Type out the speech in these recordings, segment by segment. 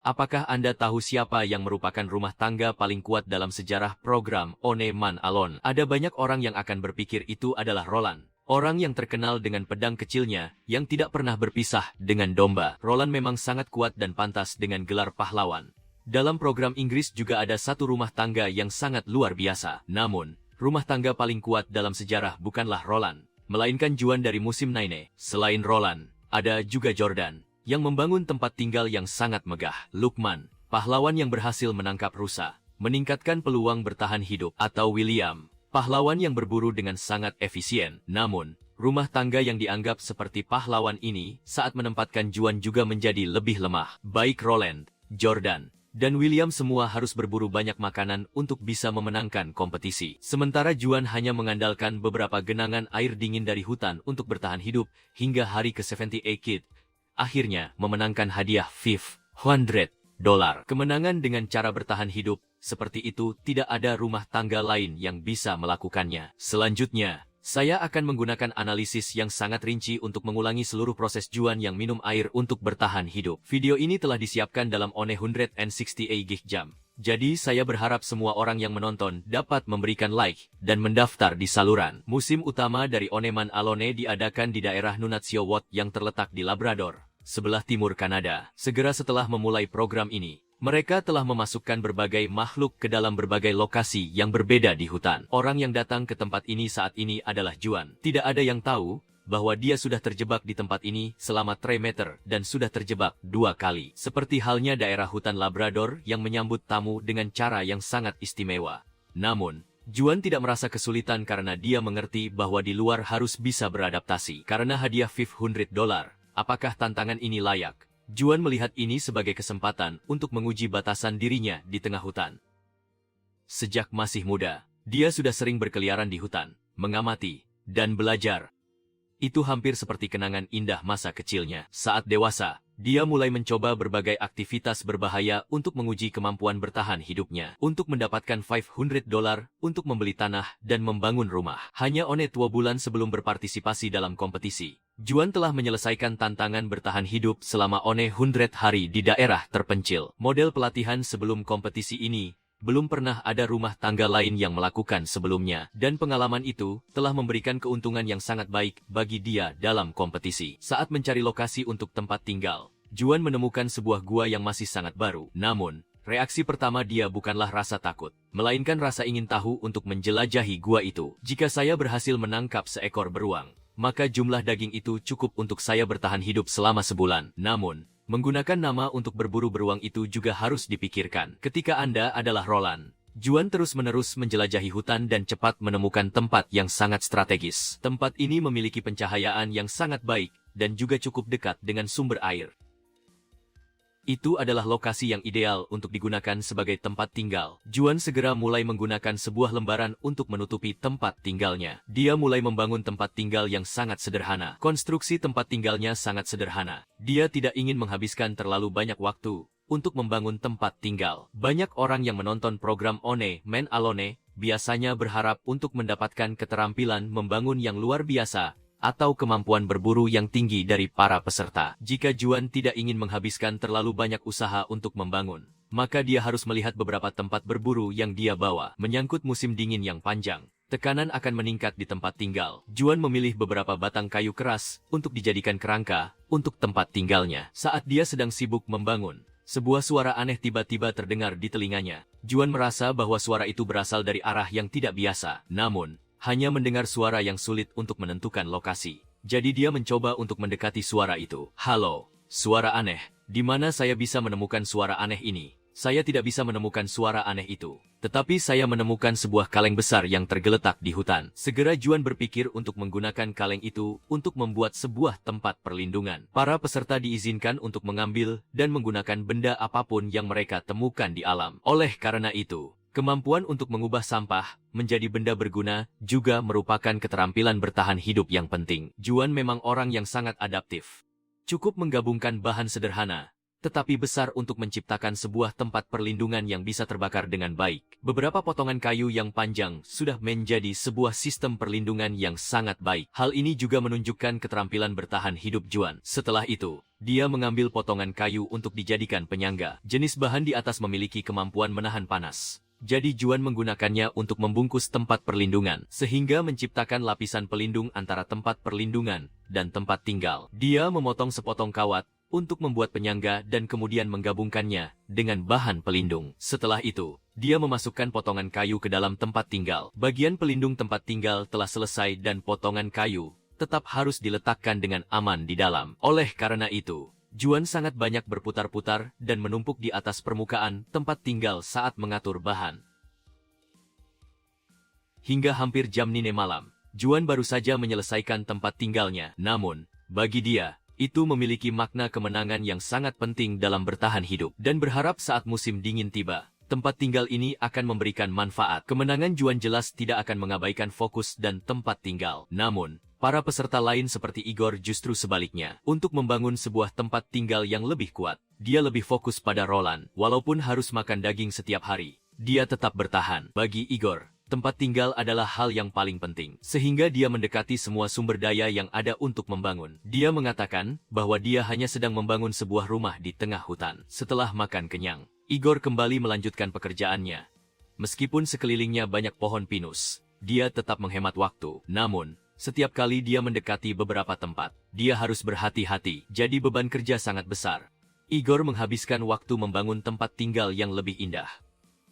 Apakah Anda tahu siapa yang merupakan rumah tangga paling kuat dalam sejarah program One Man Alone? Ada banyak orang yang akan berpikir itu adalah Roland. Orang yang terkenal dengan pedang kecilnya yang tidak pernah berpisah dengan domba. Roland memang sangat kuat dan pantas dengan gelar pahlawan. Dalam program Inggris juga ada satu rumah tangga yang sangat luar biasa. Namun, rumah tangga paling kuat dalam sejarah bukanlah Roland, melainkan Juan dari musim Nine. Selain Roland, ada juga Jordan yang membangun tempat tinggal yang sangat megah. Lukman, pahlawan yang berhasil menangkap rusa, meningkatkan peluang bertahan hidup. Atau William, pahlawan yang berburu dengan sangat efisien. Namun, rumah tangga yang dianggap seperti pahlawan ini saat menempatkan Juan juga menjadi lebih lemah. Baik Roland, Jordan, dan William semua harus berburu banyak makanan untuk bisa memenangkan kompetisi. Sementara Juan hanya mengandalkan beberapa genangan air dingin dari hutan untuk bertahan hidup hingga hari ke-78. Akhirnya memenangkan hadiah $500. Kemenangan dengan cara bertahan hidup seperti itu tidak ada rumah tangga lain yang bisa melakukannya. Selanjutnya, saya akan menggunakan analisis yang sangat rinci untuk mengulangi seluruh proses Juan yang minum air untuk bertahan hidup. Video ini telah disiapkan dalam One 168 jam. Jadi saya berharap semua orang yang menonton dapat memberikan like dan mendaftar di saluran. Musim utama dari One Man Alone diadakan di daerah Nunatsiowot yang terletak di Labrador, sebelah timur Kanada. Segera setelah memulai program ini, mereka telah memasukkan berbagai makhluk ke dalam berbagai lokasi yang berbeda di hutan. Orang yang datang ke tempat ini saat ini adalah Juan. Tidak ada yang tahu bahwa dia sudah terjebak di tempat ini selama 3 meter dan sudah terjebak 2 kali. Seperti halnya daerah hutan Labrador yang menyambut tamu dengan cara yang sangat istimewa. Namun, Juan tidak merasa kesulitan karena dia mengerti bahwa di luar harus bisa beradaptasi. Karena hadiah $500, apakah tantangan ini layak? Juan melihat ini sebagai kesempatan untuk menguji batasan dirinya di tengah hutan. Sejak masih muda, dia sudah sering berkeliaran di hutan, mengamati, dan belajar. Itu hampir seperti kenangan indah masa kecilnya. Saat dewasa, dia mulai mencoba berbagai aktivitas berbahaya untuk menguji kemampuan bertahan hidupnya. Untuk mendapatkan $500 untuk membeli tanah dan membangun rumah. Hanya 2 bulan sebelum berpartisipasi dalam kompetisi, Juan telah menyelesaikan tantangan bertahan hidup selama 100 hari di daerah terpencil. Model pelatihan sebelum kompetisi ini belum pernah ada rumah tangga lain yang melakukan sebelumnya, dan pengalaman itu telah memberikan keuntungan yang sangat baik bagi dia dalam kompetisi. Saat mencari lokasi untuk tempat tinggal, Juan menemukan sebuah gua yang masih sangat baru. Namun, reaksi pertama dia bukanlah rasa takut, melainkan rasa ingin tahu untuk menjelajahi gua itu. Jika saya berhasil menangkap seekor beruang, maka jumlah daging itu cukup untuk saya bertahan hidup selama sebulan. Namun, menggunakan nama untuk berburu beruang itu juga harus dipikirkan. Ketika Anda adalah Roland, Juan terus-menerus menjelajahi hutan dan cepat menemukan tempat yang sangat strategis. Tempat ini memiliki pencahayaan yang sangat baik dan juga cukup dekat dengan sumber air. Itu adalah lokasi yang ideal untuk digunakan sebagai tempat tinggal. Juan segera mulai menggunakan sebuah lembaran untuk menutupi tempat tinggalnya. Dia mulai membangun tempat tinggal yang sangat sederhana. Konstruksi tempat tinggalnya sangat sederhana. Dia tidak ingin menghabiskan terlalu banyak waktu untuk membangun tempat tinggal. Banyak orang yang menonton program One Man Alone biasanya berharap untuk mendapatkan keterampilan membangun yang luar biasa atau kemampuan berburu yang tinggi dari para peserta. Jika Juan tidak ingin menghabiskan terlalu banyak usaha untuk membangun, maka dia harus melihat beberapa tempat berburu yang dia bawa. Menyangkut musim dingin yang panjang, tekanan akan meningkat di tempat tinggal. Juan memilih beberapa batang kayu keras untuk dijadikan kerangka untuk tempat tinggalnya. Saat dia sedang sibuk membangun, sebuah suara aneh tiba-tiba terdengar di telinganya. Juan merasa bahwa suara itu berasal dari arah yang tidak biasa. Namun, hanya mendengar suara yang sulit untuk menentukan lokasi. Jadi dia mencoba untuk mendekati suara itu. Halo, suara aneh. Di mana saya bisa menemukan suara aneh ini? Saya tidak bisa menemukan suara aneh itu. Tetapi saya menemukan sebuah kaleng besar yang tergeletak di hutan. Segera Juan berpikir untuk menggunakan kaleng itu untuk membuat sebuah tempat perlindungan. Para peserta diizinkan untuk mengambil dan menggunakan benda apapun yang mereka temukan di alam. Oleh karena itu, kemampuan untuk mengubah sampah menjadi benda berguna juga merupakan keterampilan bertahan hidup yang penting. Juan memang orang yang sangat adaptif. Cukup menggabungkan bahan sederhana, tetapi besar untuk menciptakan sebuah tempat perlindungan yang bisa terbakar dengan baik. Beberapa potongan kayu yang panjang sudah menjadi sebuah sistem perlindungan yang sangat baik. Hal ini juga menunjukkan keterampilan bertahan hidup Juan. Setelah itu, dia mengambil potongan kayu untuk dijadikan penyangga. Jenis bahan di atas memiliki kemampuan menahan panas. Jadi Juan menggunakannya untuk membungkus tempat perlindungan, sehingga menciptakan lapisan pelindung antara tempat perlindungan dan tempat tinggal. Dia memotong sepotong kawat untuk membuat penyangga dan kemudian menggabungkannya dengan bahan pelindung. Setelah itu, dia memasukkan potongan kayu ke dalam tempat tinggal. Bagian pelindung tempat tinggal telah selesai dan potongan kayu tetap harus diletakkan dengan aman di dalam. Oleh karena itu, Juan sangat banyak berputar-putar dan menumpuk di atas permukaan tempat tinggal saat mengatur bahan. Hingga hampir jam 9 malam, Juan baru saja menyelesaikan tempat tinggalnya. Namun, bagi dia, itu memiliki makna kemenangan yang sangat penting dalam bertahan hidup. Dan berharap saat musim dingin tiba, tempat tinggal ini akan memberikan manfaat. Kemenangan Juan jelas tidak akan mengabaikan fokus dan tempat tinggal. Namun, para peserta lain seperti Igor justru sebaliknya. Untuk membangun sebuah tempat tinggal yang lebih kuat, dia lebih fokus pada Roland. Walaupun harus makan daging setiap hari, dia tetap bertahan. Bagi Igor, tempat tinggal adalah hal yang paling penting, sehingga dia mendekati semua sumber daya yang ada untuk membangun. Dia mengatakan bahwa dia hanya sedang membangun sebuah rumah di tengah hutan. Setelah makan kenyang, Igor kembali melanjutkan pekerjaannya. Meskipun sekelilingnya banyak pohon pinus, dia tetap menghemat waktu. Namun, setiap kali dia mendekati beberapa tempat, dia harus berhati-hati, jadi beban kerja sangat besar. Igor menghabiskan waktu membangun tempat tinggal yang lebih indah.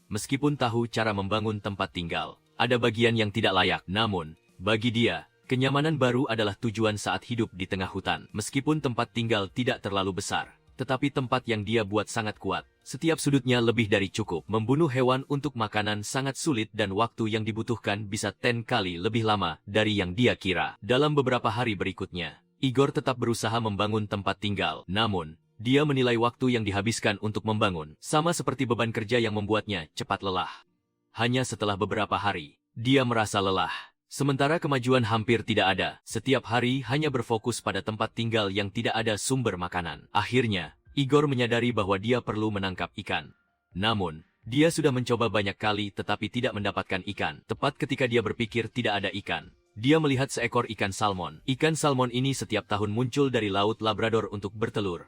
Meskipun tahu cara membangun tempat tinggal, ada bagian yang tidak layak. Namun, bagi dia, kenyamanan baru adalah tujuan saat hidup di tengah hutan. Meskipun tempat tinggal tidak terlalu besar, tetapi tempat yang dia buat sangat kuat. Setiap sudutnya lebih dari cukup. Membunuh hewan untuk makanan sangat sulit dan waktu yang dibutuhkan bisa 10 kali lebih lama dari yang dia kira. Dalam beberapa hari berikutnya, Igor tetap berusaha membangun tempat tinggal. Namun, dia menilai waktu yang dihabiskan untuk membangun, sama seperti beban kerja yang membuatnya cepat lelah. Hanya setelah beberapa hari, dia merasa lelah. Sementara kemajuan hampir tidak ada, setiap hari hanya berfokus pada tempat tinggal yang tidak ada sumber makanan. Akhirnya, Igor menyadari bahwa dia perlu menangkap ikan. Namun, dia sudah mencoba banyak kali tetapi tidak mendapatkan ikan. Tepat ketika dia berpikir tidak ada ikan, dia melihat seekor ikan salmon. Ikan salmon ini setiap tahun muncul dari Laut Labrador untuk bertelur.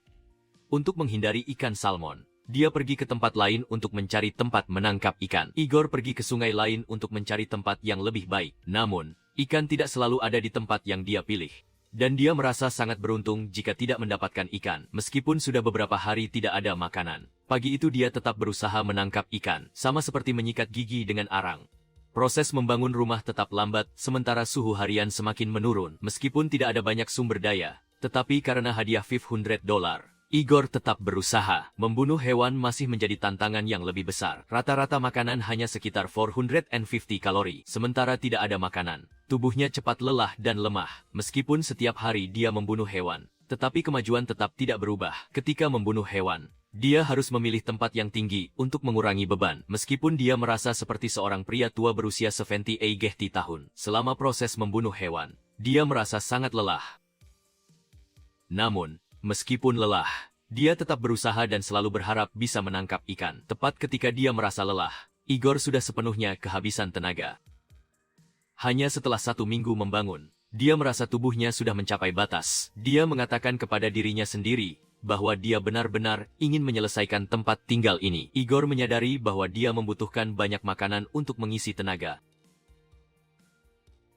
Untuk menghindari ikan salmon, dia pergi ke tempat lain untuk mencari tempat menangkap ikan. Igor pergi ke sungai lain untuk mencari tempat yang lebih baik. Namun, ikan tidak selalu ada di tempat yang dia pilih. Dan dia merasa sangat beruntung jika tidak mendapatkan ikan. Meskipun sudah beberapa hari tidak ada makanan, pagi itu dia tetap berusaha menangkap ikan, sama seperti menyikat gigi dengan arang. Proses membangun rumah tetap lambat, sementara suhu harian semakin menurun. Meskipun tidak ada banyak sumber daya, tetapi karena hadiah $500, Igor tetap berusaha. Membunuh hewan masih menjadi tantangan yang lebih besar. Rata-rata makanan hanya sekitar 450 kalori. Sementara tidak ada makanan, tubuhnya cepat lelah dan lemah. Meskipun setiap hari dia membunuh hewan, tetapi kemajuan tetap tidak berubah. Ketika membunuh hewan, dia harus memilih tempat yang tinggi untuk mengurangi beban. Meskipun dia merasa seperti seorang pria tua berusia 78 tahun. Selama proses membunuh hewan, dia merasa sangat lelah. Namun, meskipun lelah, dia tetap berusaha dan selalu berharap bisa menangkap ikan. Tepat ketika dia merasa lelah, Igor sudah sepenuhnya kehabisan tenaga. Hanya setelah 1 minggu membangun, dia merasa tubuhnya sudah mencapai batas. Dia mengatakan kepada dirinya sendiri bahwa dia benar-benar ingin menyelesaikan tempat tinggal ini. Igor menyadari bahwa dia membutuhkan banyak makanan untuk mengisi tenaga.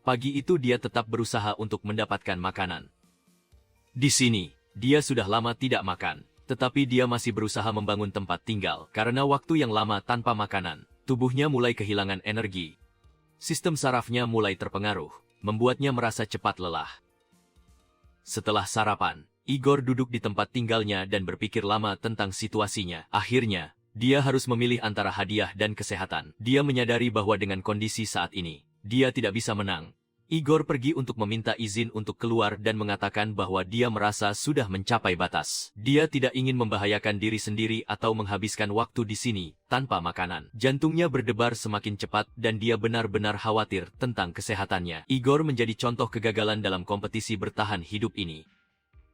Pagi itu dia tetap berusaha untuk mendapatkan makanan. Di sini, dia sudah lama tidak makan, tetapi dia masih berusaha membangun tempat tinggal. Karena waktu yang lama tanpa makanan, tubuhnya mulai kehilangan energi. Sistem sarafnya mulai terpengaruh, membuatnya merasa cepat lelah. Setelah sarapan, Igor duduk di tempat tinggalnya dan berpikir lama tentang situasinya. Akhirnya, dia harus memilih antara hadiah dan kesehatan. Dia menyadari bahwa dengan kondisi saat ini, dia tidak bisa menang. Igor pergi untuk meminta izin untuk keluar dan mengatakan bahwa dia merasa sudah mencapai batas. Dia tidak ingin membahayakan diri sendiri atau menghabiskan waktu di sini tanpa makanan. Jantungnya berdebar semakin cepat dan dia benar-benar khawatir tentang kesehatannya. Igor menjadi contoh kegagalan dalam kompetisi bertahan hidup ini.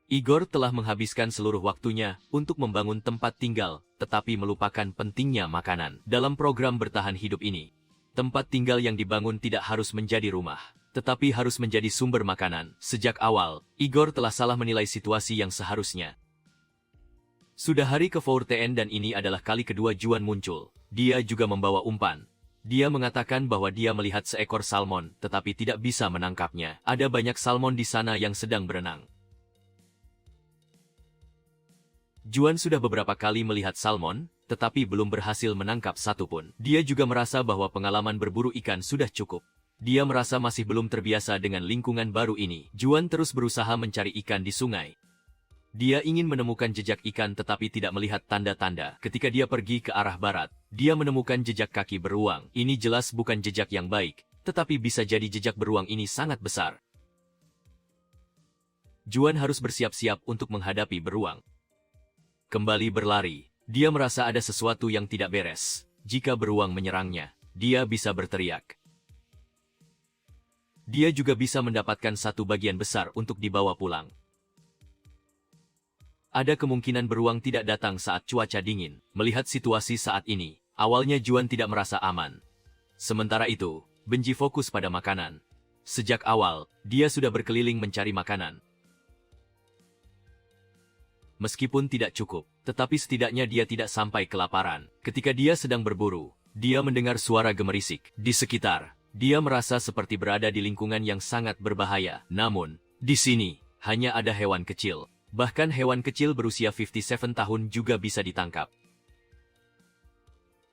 Igor telah menghabiskan seluruh waktunya untuk membangun tempat tinggal, tetapi melupakan pentingnya makanan. Dalam program bertahan hidup ini, tempat tinggal yang dibangun tidak harus menjadi rumah, tetapi harus menjadi sumber makanan. Sejak awal, Igor telah salah menilai situasi yang seharusnya. Sudah hari ke-14 dan ini adalah kali kedua Juan muncul. Dia juga membawa umpan. Dia mengatakan bahwa dia melihat seekor salmon, tetapi tidak bisa menangkapnya. Ada banyak salmon di sana yang sedang berenang. Juan sudah beberapa kali melihat salmon, tetapi belum berhasil menangkap satu pun. Dia juga merasa bahwa pengalaman berburu ikan sudah cukup. Dia merasa masih belum terbiasa dengan lingkungan baru ini. Juan terus berusaha mencari ikan di sungai. Dia ingin menemukan jejak ikan tetapi tidak melihat tanda-tanda. Ketika dia pergi ke arah barat, dia menemukan jejak kaki beruang. Ini jelas bukan jejak yang baik, tetapi bisa jadi jejak beruang ini sangat besar. Juan harus bersiap-siap untuk menghadapi beruang. Kembali berlari, dia merasa ada sesuatu yang tidak beres. Jika beruang menyerangnya, dia bisa berteriak. Dia juga bisa mendapatkan satu bagian besar untuk dibawa pulang. Ada kemungkinan beruang tidak datang saat cuaca dingin. Melihat situasi saat ini, awalnya Juan tidak merasa aman. Sementara itu, Benji fokus pada makanan. Sejak awal, dia sudah berkeliling mencari makanan. Meskipun tidak cukup, tetapi setidaknya dia tidak sampai kelaparan. Ketika dia sedang berburu, dia mendengar suara gemerisik di sekitar. Dia merasa seperti berada di lingkungan yang sangat berbahaya. Namun, di sini, hanya ada hewan kecil. Bahkan hewan kecil berusia 57 tahun juga bisa ditangkap.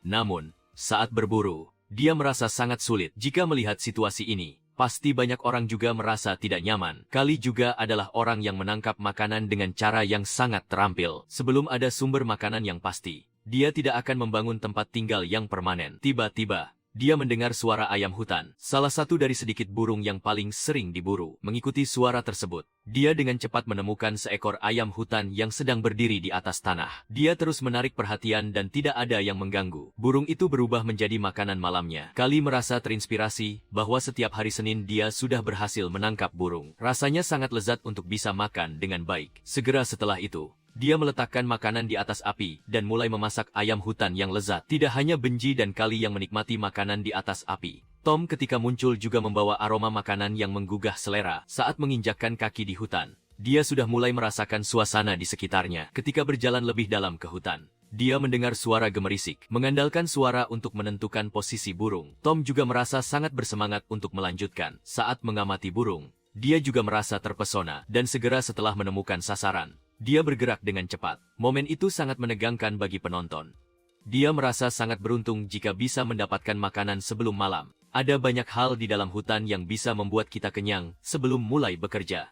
Namun, saat berburu, dia merasa sangat sulit. Jika melihat situasi ini, pasti banyak orang juga merasa tidak nyaman. Kali juga adalah orang yang menangkap makanan dengan cara yang sangat terampil. Sebelum ada sumber makanan yang pasti, dia tidak akan membangun tempat tinggal yang permanen. Tiba-tiba, dia mendengar suara ayam hutan, salah satu dari sedikit burung yang paling sering diburu. Mengikuti suara tersebut, dia dengan cepat menemukan seekor ayam hutan yang sedang berdiri di atas tanah. Dia terus menarik perhatian dan tidak ada yang mengganggu. Burung itu berubah menjadi makanan malamnya. Kali merasa terinspirasi bahwa setiap hari Senin dia sudah berhasil menangkap burung. Rasanya sangat lezat untuk bisa makan dengan baik. Segera setelah itu, dia meletakkan makanan di atas api dan mulai memasak ayam hutan yang lezat. Tidak hanya Benji dan Kali yang menikmati makanan di atas api. Tom ketika muncul juga membawa aroma makanan yang menggugah selera. Saat menginjakkan kaki di hutan, dia sudah mulai merasakan suasana di sekitarnya. Ketika berjalan lebih dalam ke hutan, dia mendengar suara gemerisik. Mengandalkan suara untuk menentukan posisi burung, Tom juga merasa sangat bersemangat untuk melanjutkan. Saat mengamati burung, dia juga merasa terpesona dan segera setelah menemukan sasaran, dia bergerak dengan cepat. Momen itu sangat menegangkan bagi penonton. Dia merasa sangat beruntung jika bisa mendapatkan makanan sebelum malam. Ada banyak hal di dalam hutan yang bisa membuat kita kenyang sebelum mulai bekerja.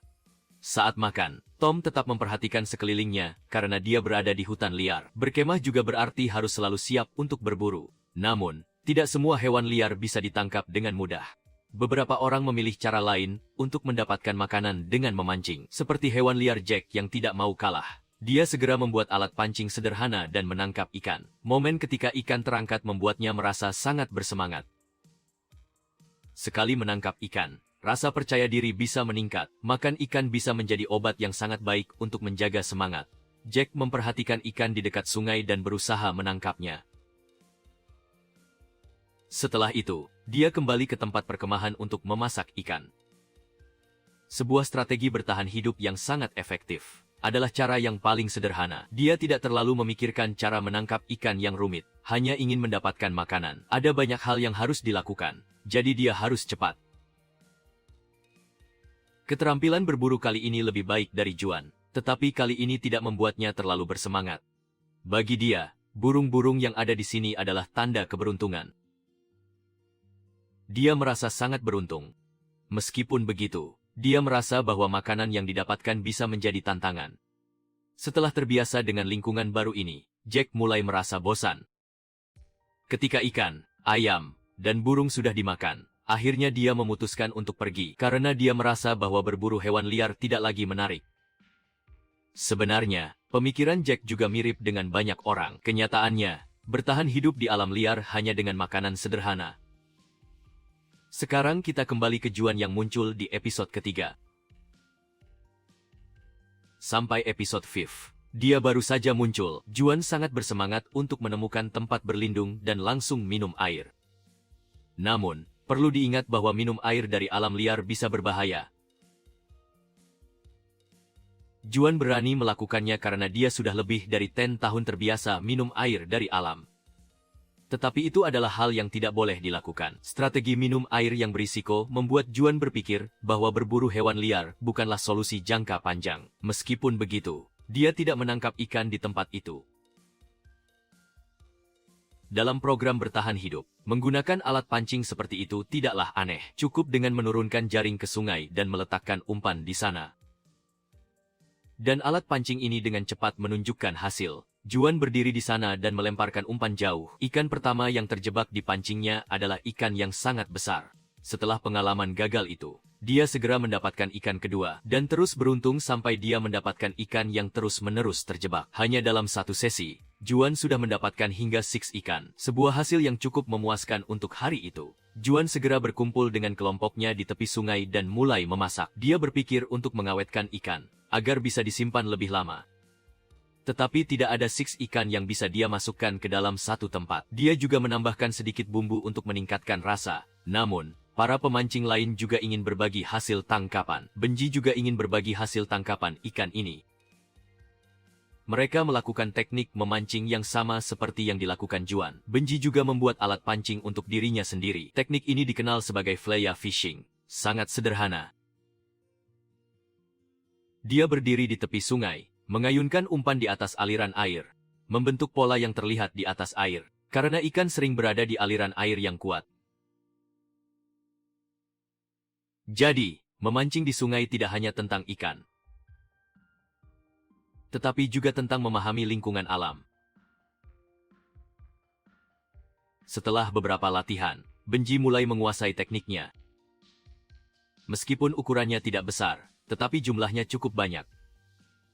Saat makan, Tom tetap memperhatikan sekelilingnya karena dia berada di hutan liar. Berkemah juga berarti harus selalu siap untuk berburu. Namun, tidak semua hewan liar bisa ditangkap dengan mudah. Beberapa orang memilih cara lain untuk mendapatkan makanan dengan memancing. Seperti hewan liar Jack yang tidak mau kalah. Dia segera membuat alat pancing sederhana dan menangkap ikan. Momen ketika ikan terangkat membuatnya merasa sangat bersemangat. Sekali menangkap ikan, rasa percaya diri bisa meningkat. Makan ikan bisa menjadi obat yang sangat baik untuk menjaga semangat. Jack memperhatikan ikan di dekat sungai dan berusaha menangkapnya. Setelah itu, dia kembali ke tempat perkemahan untuk memasak ikan. Sebuah strategi bertahan hidup yang sangat efektif adalah cara yang paling sederhana. Dia tidak terlalu memikirkan cara menangkap ikan yang rumit, hanya ingin mendapatkan makanan. Ada banyak hal yang harus dilakukan, jadi dia harus cepat. Keterampilan berburu kali ini lebih baik dari Juan, tetapi kali ini tidak membuatnya terlalu bersemangat. Bagi dia, burung-burung yang ada di sini adalah tanda keberuntungan. Dia merasa sangat beruntung. Meskipun begitu, dia merasa bahwa makanan yang didapatkan bisa menjadi tantangan. Setelah terbiasa dengan lingkungan baru ini, Jack mulai merasa bosan. Ketika ikan, ayam, dan burung sudah dimakan, akhirnya dia memutuskan untuk pergi karena dia merasa bahwa berburu hewan liar tidak lagi menarik. Sebenarnya, pemikiran Jack juga mirip dengan banyak orang. Kenyataannya, bertahan hidup di alam liar hanya dengan makanan sederhana. Sekarang kita kembali ke Juan yang muncul di episode ketiga. sampai episode 5. Dia baru saja muncul. Juan sangat bersemangat untuk menemukan tempat berlindung dan langsung minum air. Namun, perlu diingat bahwa minum air dari alam liar bisa berbahaya. Juan berani melakukannya karena dia sudah lebih dari 10 tahun terbiasa minum air dari alam. Tetapi itu adalah hal yang tidak boleh dilakukan. Strategi minum air yang berisiko membuat Juan berpikir bahwa berburu hewan liar bukanlah solusi jangka panjang. Meskipun begitu, dia tidak menangkap ikan di tempat itu. Dalam program bertahan hidup, menggunakan alat pancing seperti itu tidaklah aneh. Cukup dengan menurunkan jaring ke sungai dan meletakkan umpan di sana. Dan alat pancing ini dengan cepat menunjukkan hasil. Juan berdiri di sana dan melemparkan umpan jauh. Ikan pertama yang terjebak di pancingnya adalah ikan yang sangat besar. Setelah pengalaman gagal itu, dia segera mendapatkan ikan kedua, dan terus beruntung sampai dia mendapatkan ikan yang terus-menerus terjebak. Hanya dalam satu sesi, Juan sudah mendapatkan hingga 6 ikan. Sebuah hasil yang cukup memuaskan untuk hari itu. Juan segera berkumpul dengan kelompoknya di tepi sungai dan mulai memasak. Dia berpikir untuk mengawetkan ikan, agar bisa disimpan lebih lama. Tetapi tidak ada 6 ikan yang bisa dia masukkan ke dalam satu tempat. Dia juga menambahkan sedikit bumbu untuk meningkatkan rasa. Namun, para pemancing lain juga ingin berbagi hasil tangkapan. Benji juga ingin berbagi hasil tangkapan ikan ini. Mereka melakukan teknik memancing yang sama seperti yang dilakukan Juan. Benji juga membuat alat pancing untuk dirinya sendiri. Teknik ini dikenal sebagai flaya fishing. Sangat sederhana. Dia berdiri di tepi sungai, mengayunkan umpan di atas aliran air, membentuk pola yang terlihat di atas air, karena ikan sering berada di aliran air yang kuat. Jadi, memancing di sungai tidak hanya tentang ikan, tetapi juga tentang memahami lingkungan alam. Setelah beberapa latihan, Benji mulai menguasai tekniknya. Meskipun ukurannya tidak besar, tetapi jumlahnya cukup banyak.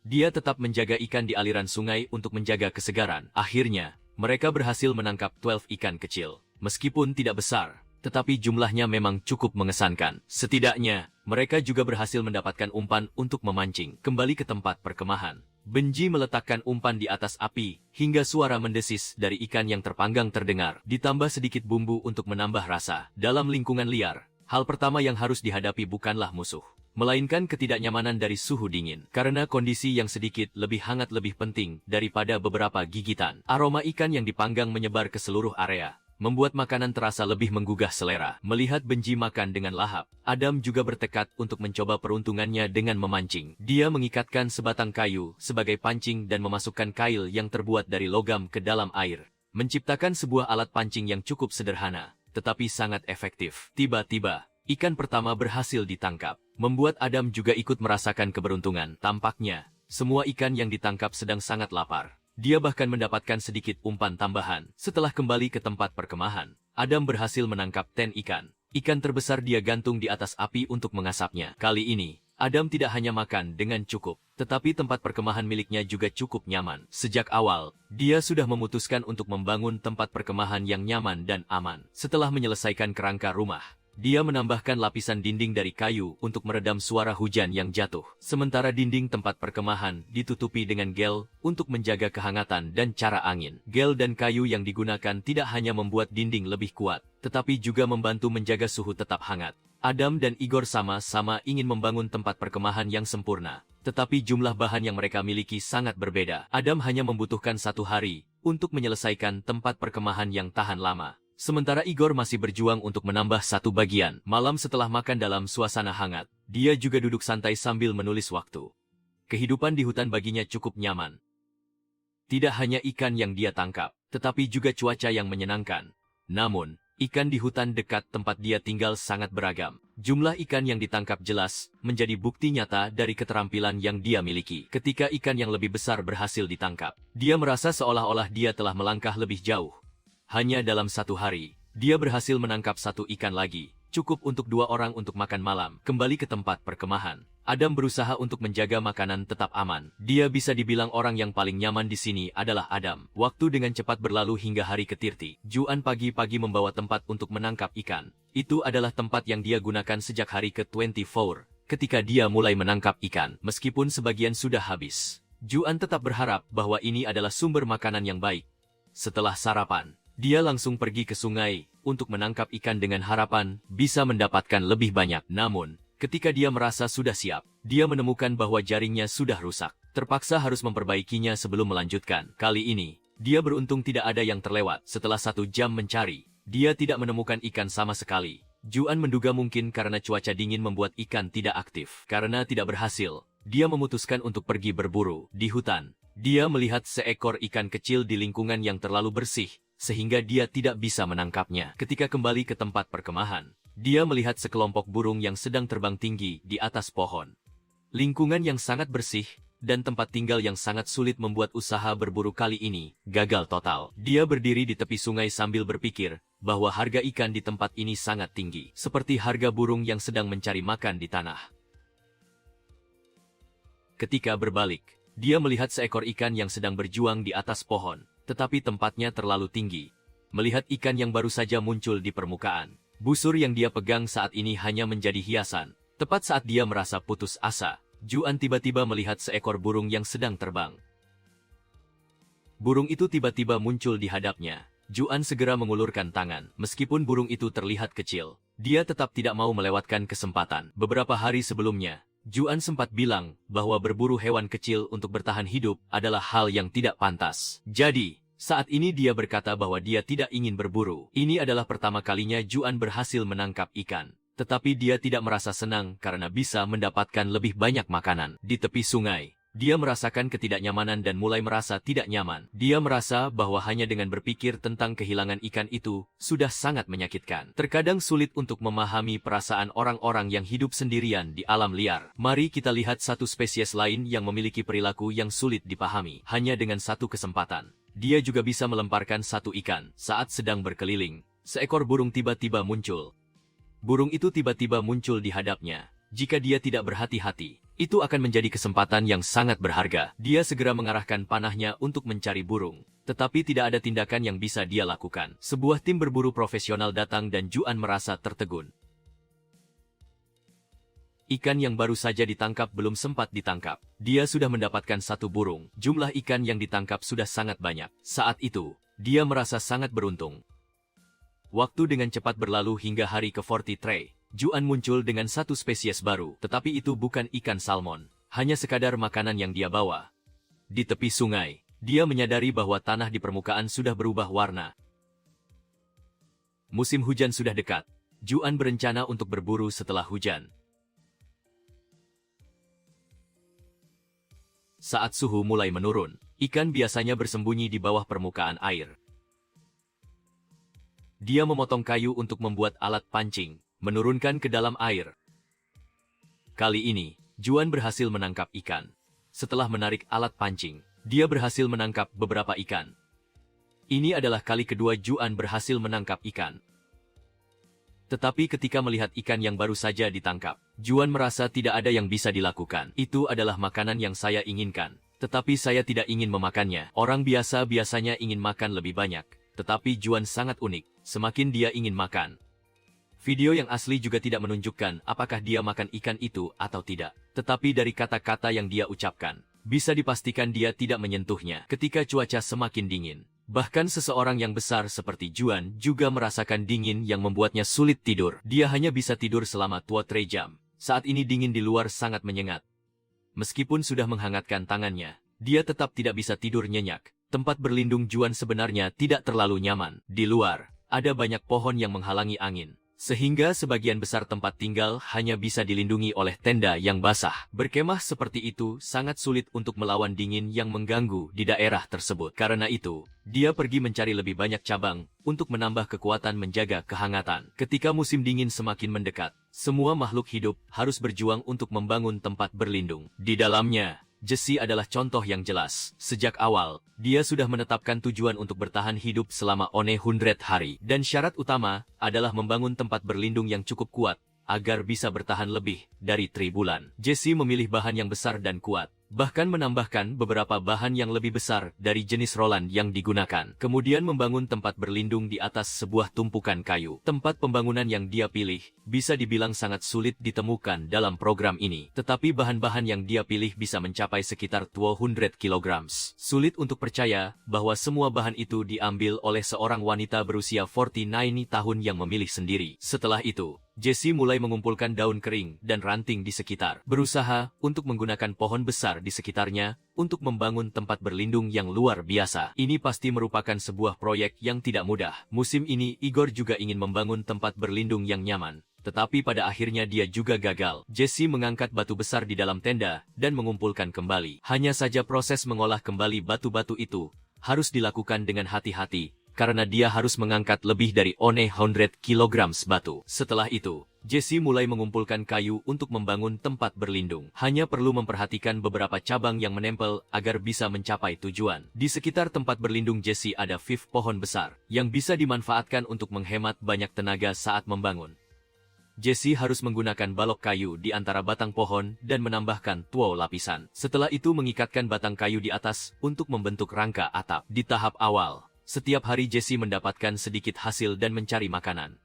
Dia tetap menjaga ikan di aliran sungai untuk menjaga kesegaran. Akhirnya, mereka berhasil menangkap 12 ikan kecil. Meskipun tidak besar, tetapi jumlahnya memang cukup mengesankan. Setidaknya, mereka juga berhasil mendapatkan umpan untuk memancing. Kembali ke tempat perkemahan. Benji meletakkan umpan di atas api, hingga suara mendesis dari ikan yang terpanggang terdengar. Ditambah sedikit bumbu untuk menambah rasa. Dalam lingkungan liar, hal pertama yang harus dihadapi bukanlah musuh, melainkan ketidaknyamanan dari suhu dingin. Karena kondisi yang sedikit lebih hangat lebih penting daripada beberapa gigitan. Aroma ikan yang dipanggang menyebar ke seluruh area, membuat makanan terasa lebih menggugah selera. Melihat Benji makan dengan lahap, Adam juga bertekad untuk mencoba peruntungannya dengan memancing. Dia mengikatkan sebatang kayu sebagai pancing dan memasukkan kail yang terbuat dari logam ke dalam air, menciptakan sebuah alat pancing yang cukup sederhana, tetapi sangat efektif. Tiba-tiba, ikan pertama berhasil ditangkap, membuat Adam juga ikut merasakan keberuntungan. Tampaknya, semua ikan yang ditangkap sedang sangat lapar. Dia bahkan mendapatkan sedikit umpan tambahan. Setelah kembali ke tempat perkemahan, Adam berhasil menangkap 10 ikan. Ikan terbesar dia gantung di atas api untuk mengasapnya. Kali ini, Adam tidak hanya makan dengan cukup, tetapi tempat perkemahan miliknya juga cukup nyaman. Sejak awal, dia sudah memutuskan untuk membangun tempat perkemahan yang nyaman dan aman. Setelah menyelesaikan kerangka rumah, dia menambahkan lapisan dinding dari kayu untuk meredam suara hujan yang jatuh. Sementara dinding tempat perkemahan ditutupi dengan gel untuk menjaga kehangatan dan cara angin. Gel dan kayu yang digunakan tidak hanya membuat dinding lebih kuat, tetapi juga membantu menjaga suhu tetap hangat. Adam dan Igor sama-sama ingin membangun tempat perkemahan yang sempurna, tetapi jumlah bahan yang mereka miliki sangat berbeda. Adam hanya membutuhkan 1 hari untuk menyelesaikan tempat perkemahan yang tahan lama. Sementara Igor masih berjuang untuk menambah 1 bagian. Malam setelah makan dalam suasana hangat, dia juga duduk santai sambil menulis waktu. Kehidupan di hutan baginya cukup nyaman. Tidak hanya ikan yang dia tangkap, tetapi juga cuaca yang menyenangkan. Namun, ikan di hutan dekat tempat dia tinggal sangat beragam. Jumlah ikan yang ditangkap jelas menjadi bukti nyata dari keterampilan yang dia miliki. Ketika ikan yang lebih besar berhasil ditangkap, dia merasa seolah-olah dia telah melangkah lebih jauh. Hanya dalam 1 hari, dia berhasil menangkap 1 ikan lagi, cukup untuk 2 orang untuk makan malam. Kembali ke tempat perkemahan, Adam berusaha untuk menjaga makanan tetap aman. Dia bisa dibilang orang yang paling nyaman di sini adalah Adam. Waktu dengan cepat berlalu hingga hari ke-30. Juan pagi-pagi membawa tempat untuk menangkap ikan. Itu adalah tempat yang dia gunakan sejak hari ke-24, ketika dia mulai menangkap ikan, meskipun sebagian sudah habis. Juan tetap berharap bahwa ini adalah sumber makanan yang baik. Setelah sarapan, dia langsung pergi ke sungai untuk menangkap ikan dengan harapan bisa mendapatkan lebih banyak. Namun, ketika dia merasa sudah siap, dia menemukan bahwa jaringnya sudah rusak. Terpaksa harus memperbaikinya sebelum melanjutkan. Kali ini, dia beruntung tidak ada yang terlewat. Setelah 1 jam mencari, dia tidak menemukan ikan sama sekali. Juan menduga mungkin karena cuaca dingin membuat ikan tidak aktif. Karena tidak berhasil, dia memutuskan untuk pergi berburu di hutan. Dia melihat seekor ikan kecil di lingkungan yang terlalu bersih, sehingga dia tidak bisa menangkapnya. Ketika kembali ke tempat perkemahan, dia melihat sekelompok burung yang sedang terbang tinggi di atas pohon. Lingkungan yang sangat bersih dan tempat tinggal yang sangat sulit membuat usaha berburu kali ini gagal total. Dia berdiri di tepi sungai sambil berpikir bahwa harga ikan di tempat ini sangat tinggi, seperti harga burung yang sedang mencari makan di tanah. Ketika berbalik, dia melihat seekor ikan yang sedang berjuang di atas pohon, tetapi tempatnya terlalu tinggi. Melihat ikan yang baru saja muncul di permukaan, busur yang dia pegang saat ini hanya menjadi hiasan. Tepat saat dia merasa putus asa, Juan tiba-tiba melihat seekor burung yang sedang terbang. Burung itu tiba-tiba muncul di hadapnya. Juan segera mengulurkan tangan. Meskipun burung itu terlihat kecil, dia tetap tidak mau melewatkan kesempatan. Beberapa hari sebelumnya, Juan sempat bilang bahwa berburu hewan kecil untuk bertahan hidup adalah hal yang tidak pantas. Jadi, saat ini dia berkata bahwa dia tidak ingin berburu. Ini adalah pertama kalinya Juan berhasil menangkap ikan. Tetapi dia tidak merasa senang karena bisa mendapatkan lebih banyak makanan. Di tepi sungai, dia merasakan ketidaknyamanan dan mulai merasa tidak nyaman. Dia merasa bahwa hanya dengan berpikir tentang kehilangan ikan itu sudah sangat menyakitkan. Terkadang sulit untuk memahami perasaan orang-orang yang hidup sendirian di alam liar. Mari kita lihat satu spesies lain yang memiliki perilaku yang sulit dipahami. Hanya dengan satu kesempatan, dia juga bisa melemparkan satu ikan. Saat sedang berkeliling, seekor burung tiba-tiba muncul. Burung itu tiba-tiba muncul di hadapnya. Jika dia tidak berhati-hati, itu akan menjadi kesempatan yang sangat berharga. Dia segera mengarahkan panahnya untuk mencari burung. Tetapi tidak ada tindakan yang bisa dia lakukan. Sebuah tim berburu profesional datang dan Juan merasa tertegun. Ikan yang baru saja ditangkap belum sempat ditangkap. Dia sudah mendapatkan satu burung. Jumlah ikan yang ditangkap sudah sangat banyak. Saat itu, dia merasa sangat beruntung. Waktu dengan cepat berlalu hingga hari ke-43. Juan muncul dengan satu spesies baru, tetapi itu bukan ikan salmon, hanya sekadar makanan yang dia bawa. Di tepi sungai, dia menyadari bahwa tanah di permukaan sudah berubah warna. Musim hujan sudah dekat. Juan berencana untuk berburu setelah hujan. Saat suhu mulai menurun, ikan biasanya bersembunyi di bawah permukaan air. Dia memotong kayu untuk membuat alat pancing, menurunkan ke dalam air. Kali ini, Juan berhasil menangkap ikan. Setelah menarik alat pancing, dia berhasil menangkap beberapa ikan. Ini adalah kali kedua Juan berhasil menangkap ikan. Tetapi ketika melihat ikan yang baru saja ditangkap, Juan merasa tidak ada yang bisa dilakukan. Itu adalah makanan yang saya inginkan, tetapi saya tidak ingin memakannya. Orang biasa biasanya ingin makan lebih banyak. Tetapi Juan sangat unik, semakin dia ingin makan. Video yang asli juga tidak menunjukkan apakah dia makan ikan itu atau tidak. Tetapi dari kata-kata yang dia ucapkan, bisa dipastikan dia tidak menyentuhnya ketika cuaca semakin dingin. Bahkan seseorang yang besar seperti Juan juga merasakan dingin yang membuatnya sulit tidur. Dia hanya bisa tidur selama 2-3 jam. Saat ini dingin di luar sangat menyengat. Meskipun sudah menghangatkan tangannya, dia tetap tidak bisa tidur nyenyak. Tempat berlindung Juan sebenarnya tidak terlalu nyaman. Di luar, ada banyak pohon yang menghalangi angin, sehingga sebagian besar tempat tinggal hanya bisa dilindungi oleh tenda yang basah. Berkemah seperti itu sangat sulit untuk melawan dingin yang mengganggu di daerah tersebut. Karena itu, dia pergi mencari lebih banyak cabang untuk menambah kekuatan menjaga kehangatan. Ketika musim dingin semakin mendekat, semua makhluk hidup harus berjuang untuk membangun tempat berlindung. Di dalamnya, Jesse adalah contoh yang jelas. Sejak awal, dia sudah menetapkan tujuan untuk bertahan hidup selama 100 hari. Dan syarat utama adalah membangun tempat berlindung yang cukup kuat, agar bisa bertahan lebih dari 3 bulan. Jesse memilih bahan yang besar dan kuat, Bahkan menambahkan beberapa bahan yang lebih besar dari jenis Roland yang digunakan. Kemudian membangun tempat berlindung di atas sebuah tumpukan kayu. Tempat pembangunan yang dia pilih bisa dibilang sangat sulit ditemukan dalam program ini. Tetapi bahan-bahan yang dia pilih bisa mencapai sekitar 200 kg. Sulit untuk percaya bahwa semua bahan itu diambil oleh seorang wanita berusia 49 tahun yang memilih sendiri. Setelah itu, Jesse mulai mengumpulkan daun kering dan ranting di sekitar, berusaha untuk menggunakan pohon besar di sekitarnya untuk membangun tempat berlindung yang luar biasa. Ini pasti merupakan sebuah proyek yang tidak mudah. Musim ini, Igor juga ingin membangun tempat berlindung yang nyaman. Tetapi pada akhirnya dia juga gagal. Jesse mengangkat batu besar di dalam tenda dan mengumpulkan kembali. Hanya saja proses mengolah kembali batu-batu itu harus dilakukan dengan hati-hati, karena dia harus mengangkat lebih dari 100 kg batu. Setelah itu, Jesse mulai mengumpulkan kayu untuk membangun tempat berlindung. Hanya perlu memperhatikan beberapa cabang yang menempel agar bisa mencapai tujuan. Di sekitar tempat berlindung Jesse ada pohon besar yang bisa dimanfaatkan untuk menghemat banyak tenaga saat membangun. Jesse harus menggunakan balok kayu di antara batang pohon dan menambahkan tuau lapisan. Setelah itu mengikatkan batang kayu di atas untuk membentuk rangka atap. Di tahap awal, setiap hari Jesse mendapatkan sedikit hasil dan mencari makanan.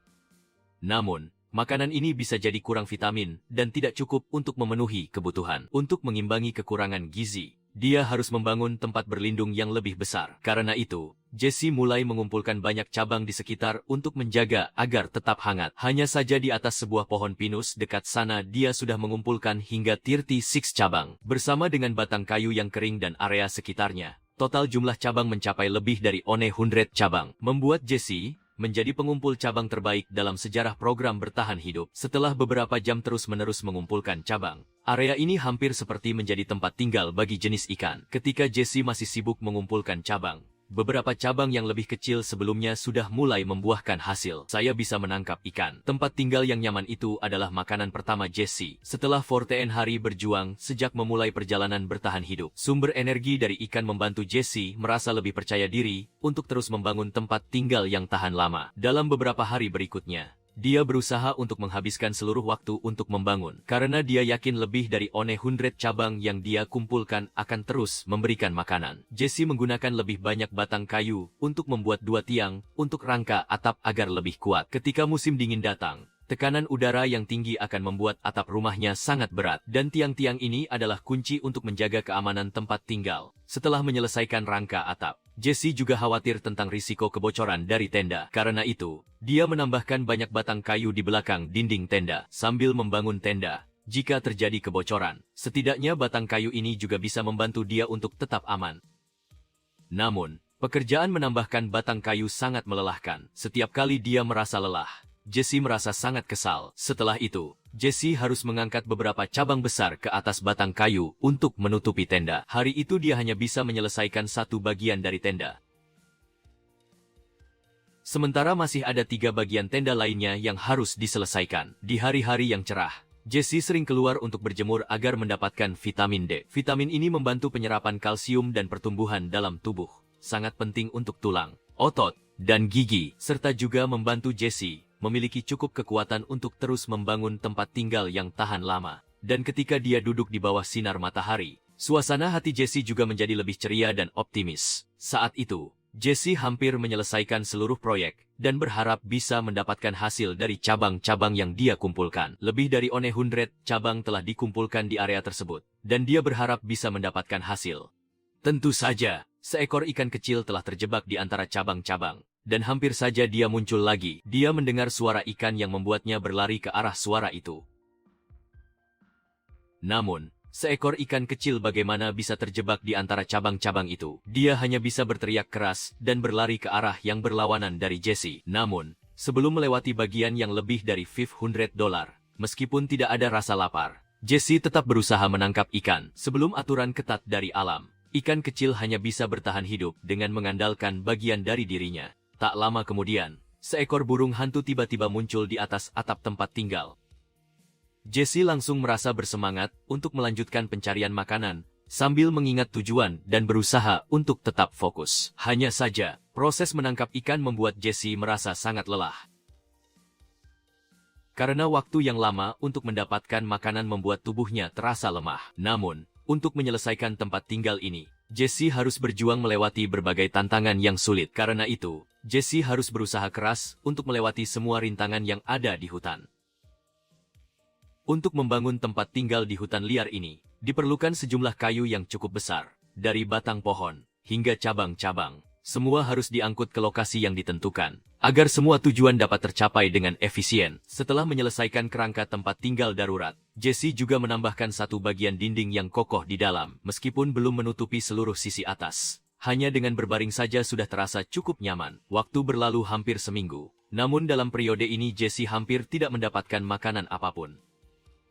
Namun, makanan ini bisa jadi kurang vitamin dan tidak cukup untuk memenuhi kebutuhan. Untuk mengimbangi kekurangan gizi, dia harus membangun tempat berlindung yang lebih besar. Karena itu, Jesse mulai mengumpulkan banyak cabang di sekitar untuk menjaga agar tetap hangat. Hanya saja di atas sebuah pohon pinus dekat sana dia sudah mengumpulkan hingga 36 cabang. Bersama dengan batang kayu yang kering dan area sekitarnya, total jumlah cabang mencapai lebih dari 100 cabang, membuat Jesse menjadi pengumpul cabang terbaik dalam sejarah program bertahan hidup. Setelah beberapa jam terus-menerus mengumpulkan cabang, area ini hampir seperti menjadi tempat tinggal bagi jenis ikan. Ketika Jesse masih sibuk mengumpulkan cabang, beberapa cabang yang lebih kecil sebelumnya sudah mulai membuahkan hasil. Saya bisa menangkap ikan. Tempat tinggal yang nyaman itu adalah makanan pertama Jesse setelah 14 hari berjuang sejak memulai perjalanan bertahan hidup. Sumber energi dari ikan membantu Jesse merasa lebih percaya diri untuk terus membangun tempat tinggal yang tahan lama. Dalam beberapa hari berikutnya, dia berusaha untuk menghabiskan seluruh waktu untuk membangun, karena dia yakin lebih dari 100 cabang yang dia kumpulkan akan terus memberikan makanan. Jesse menggunakan lebih banyak batang kayu untuk membuat 2 tiang untuk rangka atap agar lebih kuat. Ketika musim dingin datang, tekanan udara yang tinggi akan membuat atap rumahnya sangat berat, dan tiang-tiang ini adalah kunci untuk menjaga keamanan tempat tinggal. Setelah menyelesaikan rangka atap, Jesse juga khawatir tentang risiko kebocoran dari tenda. Karena itu, dia menambahkan banyak batang kayu di belakang dinding tenda sambil membangun tenda. Jika terjadi kebocoran, setidaknya batang kayu ini juga bisa membantu dia untuk tetap aman. Namun, pekerjaan menambahkan batang kayu sangat melelahkan. Setiap kali dia merasa lelah, Jesse merasa sangat kesal. Setelah itu, Jesse harus mengangkat beberapa cabang besar ke atas batang kayu untuk menutupi tenda. Hari itu dia hanya bisa menyelesaikan satu bagian dari tenda. Sementara masih ada 3 bagian tenda lainnya yang harus diselesaikan. Di hari-hari yang cerah, Jesse sering keluar untuk berjemur agar mendapatkan vitamin D. Vitamin ini membantu penyerapan kalsium dan pertumbuhan dalam tubuh. Sangat penting untuk tulang, otot, dan gigi, serta juga membantu Jesse memiliki cukup kekuatan untuk terus membangun tempat tinggal yang tahan lama. Dan ketika dia duduk di bawah sinar matahari, suasana hati Jesse juga menjadi lebih ceria dan optimis. Saat itu, Jesse hampir menyelesaikan seluruh proyek dan berharap bisa mendapatkan hasil dari cabang-cabang yang dia kumpulkan. Lebih dari 100 cabang telah dikumpulkan di area tersebut, dan dia berharap bisa mendapatkan hasil. Tentu saja, seekor ikan kecil telah terjebak di antara cabang-cabang. Dan hampir saja dia muncul lagi. Dia mendengar suara ikan yang membuatnya berlari ke arah suara itu. Namun, seekor ikan kecil bagaimana bisa terjebak di antara cabang-cabang itu? Dia hanya bisa berteriak keras dan berlari ke arah yang berlawanan dari Jesse. Namun, sebelum melewati bagian yang lebih dari $500, meskipun tidak ada rasa lapar, Jesse tetap berusaha menangkap ikan. Sebelum aturan ketat dari alam, ikan kecil hanya bisa bertahan hidup dengan mengandalkan bagian dari dirinya. Tak lama kemudian, seekor burung hantu tiba-tiba muncul di atas atap tempat tinggal. Jesse langsung merasa bersemangat untuk melanjutkan pencarian makanan, sambil mengingat tujuan dan berusaha untuk tetap fokus. Hanya saja, proses menangkap ikan membuat Jesse merasa sangat lelah. Karena waktu yang lama untuk mendapatkan makanan membuat tubuhnya terasa lemah. Namun, Untuk menyelesaikan tempat tinggal ini, Jesse harus berjuang melewati berbagai tantangan yang sulit. Karena itu, Jesse harus berusaha keras untuk melewati semua rintangan yang ada di hutan. Untuk membangun tempat tinggal di hutan liar ini, diperlukan sejumlah kayu yang cukup besar, dari batang pohon hingga cabang-cabang. Semua harus diangkut ke lokasi yang ditentukan, agar semua tujuan dapat tercapai dengan efisien. Setelah menyelesaikan kerangka tempat tinggal darurat, Jesse juga menambahkan satu bagian dinding yang kokoh di dalam, meskipun belum menutupi seluruh sisi atas. Hanya dengan berbaring saja sudah terasa cukup nyaman. Waktu berlalu hampir seminggu. Namun dalam periode ini Jesse hampir tidak mendapatkan makanan apapun.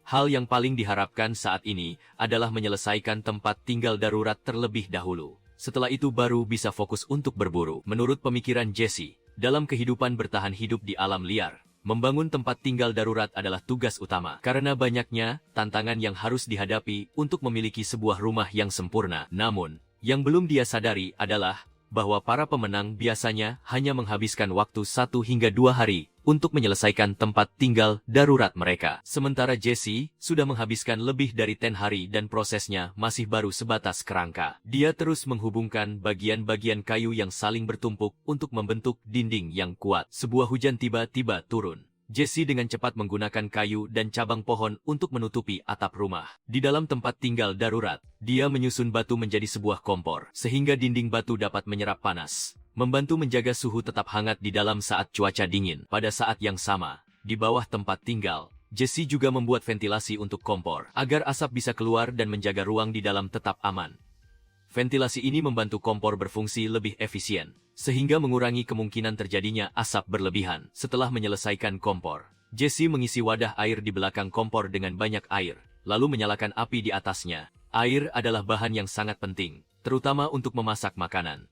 Hal yang paling diharapkan saat ini adalah menyelesaikan tempat tinggal darurat terlebih dahulu. Setelah itu baru bisa fokus untuk berburu. Menurut pemikiran Jesse, dalam kehidupan bertahan hidup di alam liar, membangun tempat tinggal darurat adalah tugas utama. Karena banyaknya tantangan yang harus dihadapi untuk memiliki sebuah rumah yang sempurna. Namun, yang belum dia sadari adalah bahwa para pemenang biasanya hanya menghabiskan waktu 1 hingga 2 hari untuk menyelesaikan tempat tinggal darurat mereka. Sementara Jesse sudah menghabiskan lebih dari 10 hari dan prosesnya masih baru sebatas kerangka. Dia terus menghubungkan bagian-bagian kayu yang saling bertumpuk untuk membentuk dinding yang kuat. Sebuah hujan tiba-tiba turun. Jesse dengan cepat menggunakan kayu dan cabang pohon untuk menutupi atap rumah. Di dalam tempat tinggal darurat, dia menyusun batu menjadi sebuah kompor, sehingga dinding batu dapat menyerap panas, membantu menjaga suhu tetap hangat di dalam saat cuaca dingin. Pada saat yang sama, di bawah tempat tinggal, Jesse juga membuat ventilasi untuk kompor, agar asap bisa keluar dan menjaga ruang di dalam tetap aman. Ventilasi ini membantu kompor berfungsi lebih efisien, sehingga mengurangi kemungkinan terjadinya asap berlebihan. Setelah menyelesaikan kompor, Jesse mengisi wadah air di belakang kompor dengan banyak air, lalu menyalakan api di atasnya. Air adalah bahan yang sangat penting, terutama untuk memasak makanan.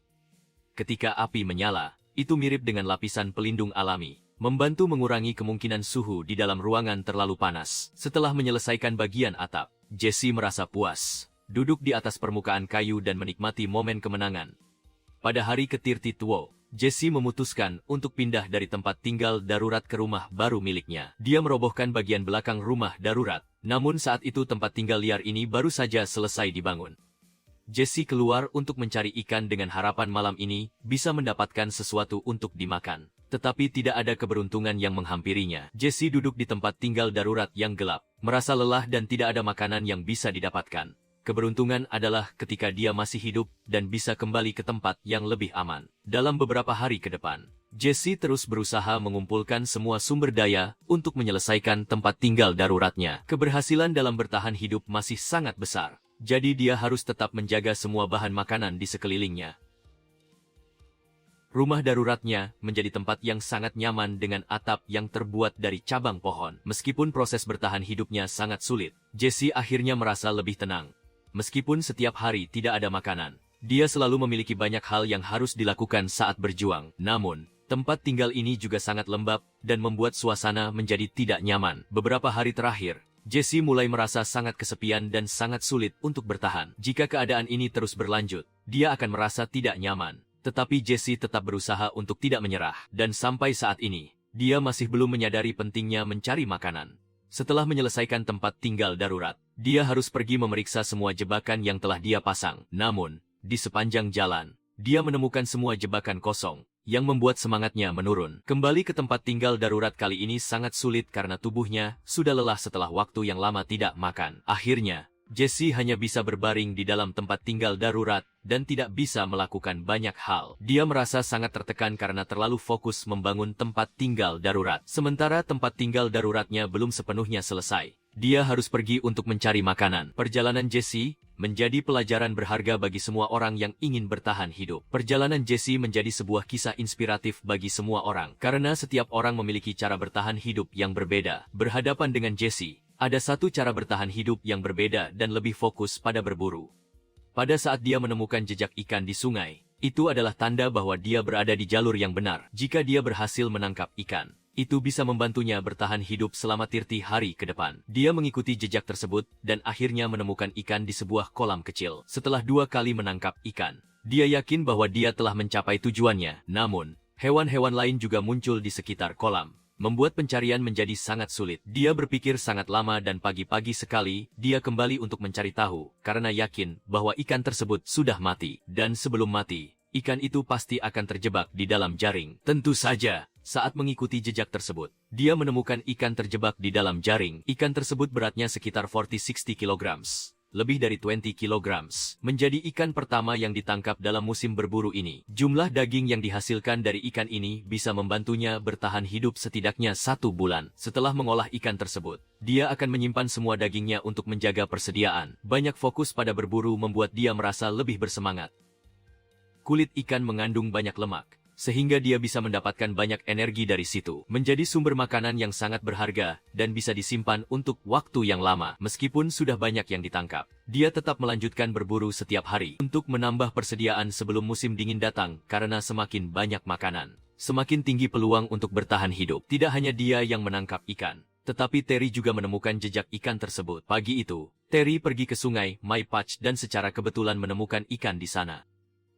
Ketika api menyala, itu mirip dengan lapisan pelindung alami, membantu mengurangi kemungkinan suhu di dalam ruangan terlalu panas. Setelah menyelesaikan bagian atap, Jesse merasa puas, duduk di atas permukaan kayu dan menikmati momen kemenangan. Pada hari ke-32, Jesse memutuskan untuk pindah dari tempat tinggal darurat ke rumah baru miliknya. Dia merobohkan bagian belakang rumah darurat, namun saat itu tempat tinggal liar ini baru saja selesai dibangun. Jesse keluar untuk mencari ikan dengan harapan malam ini bisa mendapatkan sesuatu untuk dimakan. Tetapi tidak ada keberuntungan yang menghampirinya. Jesse duduk di tempat tinggal darurat yang gelap, merasa lelah dan tidak ada makanan yang bisa didapatkan. Keberuntungan adalah ketika dia masih hidup dan bisa kembali ke tempat yang lebih aman. Dalam beberapa hari ke depan, Jesse terus berusaha mengumpulkan semua sumber daya untuk menyelesaikan tempat tinggal daruratnya. Keberhasilan dalam bertahan hidup masih sangat besar, jadi dia harus tetap menjaga semua bahan makanan di sekelilingnya. Rumah daruratnya menjadi tempat yang sangat nyaman dengan atap yang terbuat dari cabang pohon. Meskipun proses bertahan hidupnya sangat sulit, Jesse akhirnya merasa lebih tenang. Meskipun setiap hari tidak ada makanan, dia selalu memiliki banyak hal yang harus dilakukan saat berjuang. Namun, tempat tinggal ini juga sangat lembab dan membuat suasana menjadi tidak nyaman. Beberapa hari terakhir, Jesse mulai merasa sangat kesepian dan sangat sulit untuk bertahan. Jika keadaan ini terus berlanjut, dia akan merasa tidak nyaman. Tetapi Jesse tetap berusaha untuk tidak menyerah. Dan sampai saat ini, dia masih belum menyadari pentingnya mencari makanan. Setelah menyelesaikan tempat tinggal darurat, dia harus pergi memeriksa semua jebakan yang telah dia pasang. Namun, di sepanjang jalan, dia menemukan semua jebakan kosong, yang membuat semangatnya menurun. Kembali ke tempat tinggal darurat kali ini sangat sulit karena tubuhnya sudah lelah setelah waktu yang lama tidak makan. Akhirnya, Jesse hanya bisa berbaring di dalam tempat tinggal darurat dan tidak bisa melakukan banyak hal. Dia merasa sangat tertekan karena terlalu fokus membangun tempat tinggal darurat. Sementara tempat tinggal daruratnya belum sepenuhnya selesai. Dia harus pergi untuk mencari makanan. Perjalanan Jesse menjadi pelajaran berharga bagi semua orang yang ingin bertahan hidup. Perjalanan Jesse menjadi sebuah kisah inspiratif bagi semua orang. Karena setiap orang memiliki cara bertahan hidup yang berbeda. Berhadapan dengan Jesse, ada satu cara bertahan hidup yang berbeda dan lebih fokus pada berburu. Pada saat dia menemukan jejak ikan di sungai, itu adalah tanda bahwa dia berada di jalur yang benar. Jika dia berhasil menangkap ikan, itu bisa membantunya bertahan hidup selama 30 hari ke depan. Dia mengikuti jejak tersebut dan akhirnya menemukan ikan di sebuah kolam kecil. Setelah 2 kali menangkap ikan, dia yakin bahwa dia telah mencapai tujuannya. Namun, hewan-hewan lain juga muncul di sekitar kolam. membuat pencarian menjadi sangat sulit. Dia berpikir sangat lama dan pagi-pagi sekali, dia kembali untuk mencari tahu, karena yakin bahwa ikan tersebut sudah mati. Dan sebelum mati, ikan itu pasti akan terjebak di dalam jaring. Tentu saja, saat mengikuti jejak tersebut, dia menemukan ikan terjebak di dalam jaring. Ikan tersebut beratnya sekitar 40-60 kg. Lebih dari 20 kg, menjadi ikan pertama yang ditangkap dalam musim berburu ini. Jumlah daging yang dihasilkan dari ikan ini bisa membantunya bertahan hidup setidaknya 1 bulan. Setelah mengolah ikan tersebut, dia akan menyimpan semua dagingnya untuk menjaga persediaan. Banyak fokus pada berburu membuat dia merasa lebih bersemangat. Kulit ikan mengandung banyak lemak, sehingga dia bisa mendapatkan banyak energi dari situ. Menjadi sumber makanan yang sangat berharga, dan bisa disimpan untuk waktu yang lama. Meskipun sudah banyak yang ditangkap, dia tetap melanjutkan berburu setiap hari untuk menambah persediaan sebelum musim dingin datang, karena semakin banyak makanan, semakin tinggi peluang untuk bertahan hidup. Tidak hanya dia yang menangkap ikan, tetapi Terry juga menemukan jejak ikan tersebut. Pagi itu, Terry pergi ke sungai Mai Patch dan secara kebetulan menemukan ikan di sana.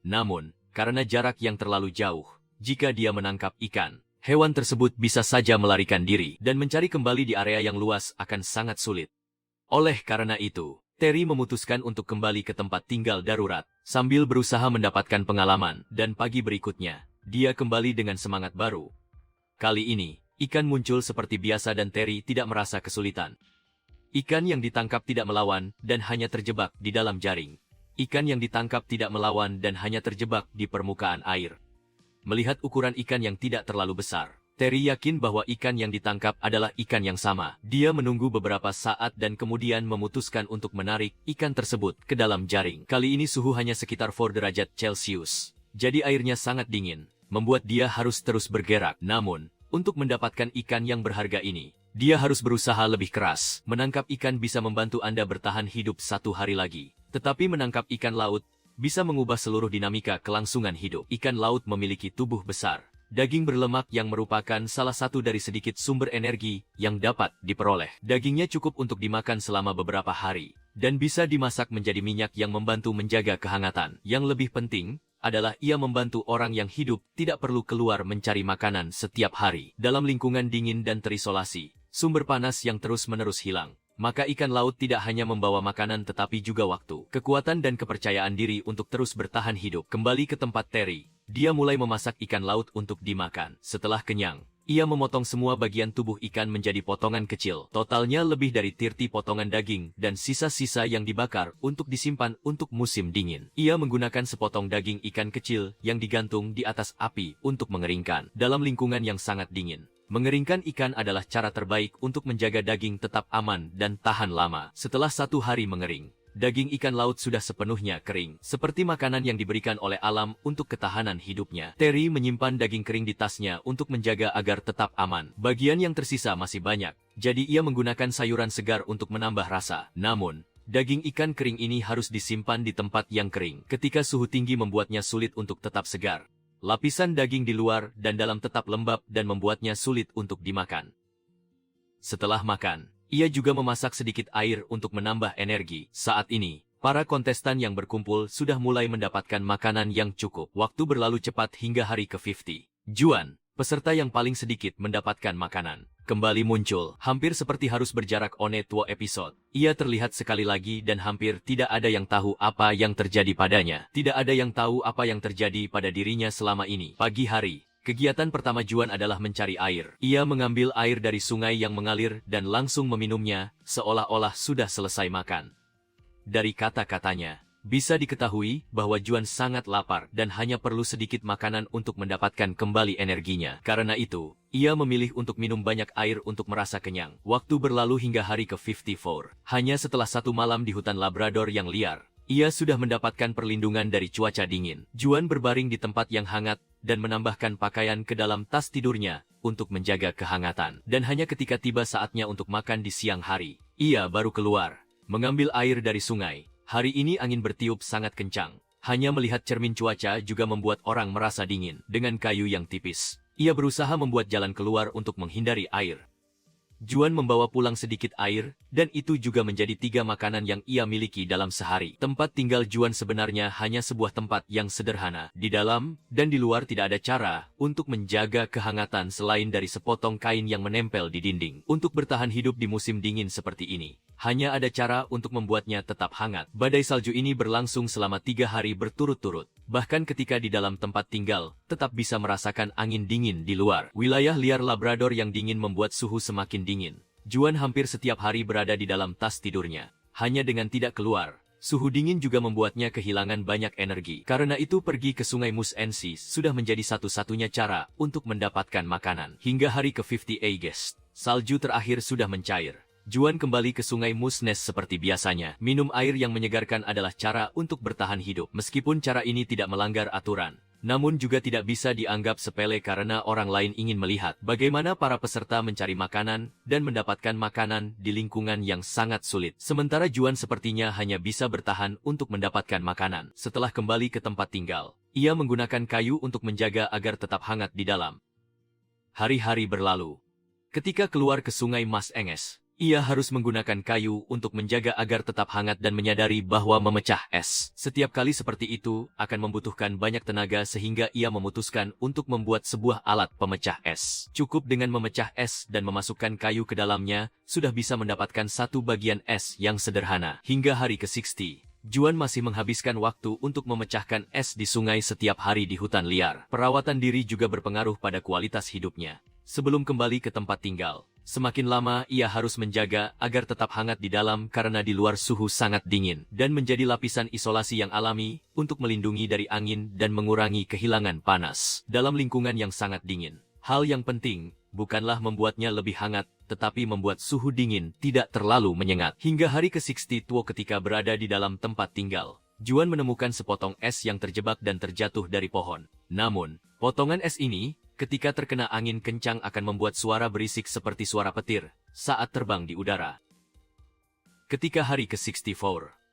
Namun, karena jarak yang terlalu jauh, jika dia menangkap ikan, hewan tersebut bisa saja melarikan diri dan mencari kembali di area yang luas akan sangat sulit. Oleh karena itu, Terry memutuskan untuk kembali ke tempat tinggal darurat, sambil berusaha mendapatkan pengalaman, dan pagi berikutnya, dia kembali dengan semangat baru. Kali ini, ikan muncul seperti biasa dan Terry tidak merasa kesulitan. Ikan yang ditangkap tidak melawan dan hanya terjebak di dalam jaring. Ikan yang ditangkap tidak melawan dan hanya terjebak di permukaan air. Melihat ukuran ikan yang tidak terlalu besar, Terry yakin bahwa ikan yang ditangkap adalah ikan yang sama. Dia menunggu beberapa saat dan kemudian memutuskan untuk menarik ikan tersebut ke dalam jaring. Kali ini suhu hanya sekitar 4 derajat Celcius. Jadi airnya sangat dingin, membuat dia harus terus bergerak. Namun, untuk mendapatkan ikan yang berharga ini, dia harus berusaha lebih keras. Menangkap ikan bisa membantu Anda bertahan hidup 1 hari lagi. Tetapi menangkap ikan laut bisa mengubah seluruh dinamika kelangsungan hidup. Ikan laut memiliki tubuh besar, daging berlemak yang merupakan salah satu dari sedikit sumber energi yang dapat diperoleh. Dagingnya cukup untuk dimakan selama beberapa hari, dan bisa dimasak menjadi minyak yang membantu menjaga kehangatan. Yang lebih penting adalah ia membantu orang yang hidup tidak perlu keluar mencari makanan setiap hari. Dalam lingkungan dingin dan terisolasi, sumber panas yang terus-menerus hilang, maka ikan laut tidak hanya membawa makanan tetapi juga waktu, kekuatan dan kepercayaan diri untuk terus bertahan hidup. Kembali ke tempat Terry, dia mulai memasak ikan laut untuk dimakan. Setelah kenyang, ia memotong semua bagian tubuh ikan menjadi potongan kecil. Totalnya lebih dari 30 potongan daging dan sisa-sisa yang dibakar untuk disimpan untuk musim dingin. Ia menggunakan sepotong daging ikan kecil yang digantung di atas api untuk mengeringkan. Dalam lingkungan yang sangat dingin, mengeringkan ikan adalah cara terbaik untuk menjaga daging tetap aman dan tahan lama. Setelah 1 hari mengering, daging ikan laut sudah sepenuhnya kering, seperti makanan yang diberikan oleh alam untuk ketahanan hidupnya. Terry menyimpan daging kering di tasnya untuk menjaga agar tetap aman. Bagian yang tersisa masih banyak, jadi ia menggunakan sayuran segar untuk menambah rasa. Namun, daging ikan kering ini harus disimpan di tempat yang kering. Ketika suhu tinggi membuatnya sulit untuk tetap segar, lapisan daging di luar dan dalam tetap lembab dan membuatnya sulit untuk dimakan. Setelah makan, ia juga memasak sedikit air untuk menambah energi. Saat ini, para kontestan yang berkumpul sudah mulai mendapatkan makanan yang cukup. Waktu berlalu cepat hingga hari ke-50. Juan, peserta yang paling sedikit mendapatkan makanan, kembali muncul. Hampir seperti harus berjarak one tua episode. Ia terlihat sekali lagi dan hampir tidak ada yang tahu apa yang terjadi padanya. Tidak ada yang tahu apa yang terjadi pada dirinya selama ini. Pagi hari, kegiatan pertama Juan adalah mencari air. Ia mengambil air dari sungai yang mengalir dan langsung meminumnya, seolah-olah sudah selesai makan. Dari kata-katanya, bisa diketahui bahwa Juan sangat lapar dan hanya perlu sedikit makanan untuk mendapatkan kembali energinya. Karena itu, ia memilih untuk minum banyak air untuk merasa kenyang. Waktu berlalu hingga hari ke-54. Hanya setelah 1 malam di hutan Labrador yang liar, ia sudah mendapatkan perlindungan dari cuaca dingin. Juan berbaring di tempat yang hangat dan menambahkan pakaian ke dalam tas tidurnya untuk menjaga kehangatan. Dan hanya ketika tiba saatnya untuk makan di siang hari, ia baru keluar, mengambil air dari sungai. Hari ini angin bertiup sangat kencang. Hanya melihat cermin cuaca juga membuat orang merasa dingin. Dengan kayu yang tipis, ia berusaha membuat jalan keluar untuk menghindari air. Juan membawa pulang sedikit air, dan itu juga menjadi 3 makanan yang ia miliki dalam sehari. Tempat tinggal Juan sebenarnya hanya sebuah tempat yang sederhana. Di dalam dan di luar tidak ada cara untuk menjaga kehangatan selain dari sepotong kain yang menempel di dinding. Untuk bertahan hidup di musim dingin seperti ini, hanya ada cara untuk membuatnya tetap hangat. Badai salju ini berlangsung selama 3 hari berturut-turut. Bahkan ketika di dalam tempat tinggal, tetap bisa merasakan angin dingin di luar. Wilayah liar Labrador yang dingin membuat suhu semakin dingin. Juan hampir setiap hari berada di dalam tas tidurnya. Hanya dengan tidak keluar, suhu dingin juga membuatnya kehilangan banyak energi. Karena itu pergi ke sungai Moose NC sudah menjadi satu-satunya cara untuk mendapatkan makanan. Hingga hari ke-50 August, salju terakhir sudah mencair. Juan kembali ke sungai Moose Nest seperti biasanya. Minum air yang menyegarkan adalah cara untuk bertahan hidup. Meskipun cara ini tidak melanggar aturan, namun juga tidak bisa dianggap sepele karena orang lain ingin melihat bagaimana para peserta mencari makanan dan mendapatkan makanan di lingkungan yang sangat sulit. Sementara Juan sepertinya hanya bisa bertahan untuk mendapatkan makanan. Setelah kembali ke tempat tinggal, ia menggunakan kayu untuk menjaga agar tetap hangat di dalam. Hari-hari berlalu. Ketika keluar ke sungai Mas Enges, ia harus menggunakan kayu untuk menjaga agar tetap hangat dan menyadari bahwa memecah es setiap kali seperti itu akan membutuhkan banyak tenaga sehingga ia memutuskan untuk membuat sebuah alat pemecah es. Cukup dengan memecah es dan memasukkan kayu ke dalamnya, sudah bisa mendapatkan satu bagian es yang sederhana. Hingga hari ke-60, Juan masih menghabiskan waktu untuk memecahkan es di sungai setiap hari di hutan liar. Perawatan diri juga berpengaruh pada kualitas hidupnya. Sebelum kembali ke tempat tinggal, semakin lama ia harus menjaga agar tetap hangat di dalam karena di luar suhu sangat dingin dan menjadi lapisan isolasi yang alami untuk melindungi dari angin dan mengurangi kehilangan panas. Dalam lingkungan yang sangat dingin, hal yang penting bukanlah membuatnya lebih hangat, tetapi membuat suhu dingin tidak terlalu menyengat. Hingga hari ke-62 ketika berada di dalam tempat tinggal, Juan menemukan sepotong es yang terjebak dan terjatuh dari pohon. Namun, potongan es ini ketika terkena angin kencang akan membuat suara berisik seperti suara petir saat terbang di udara. Ketika hari ke-64,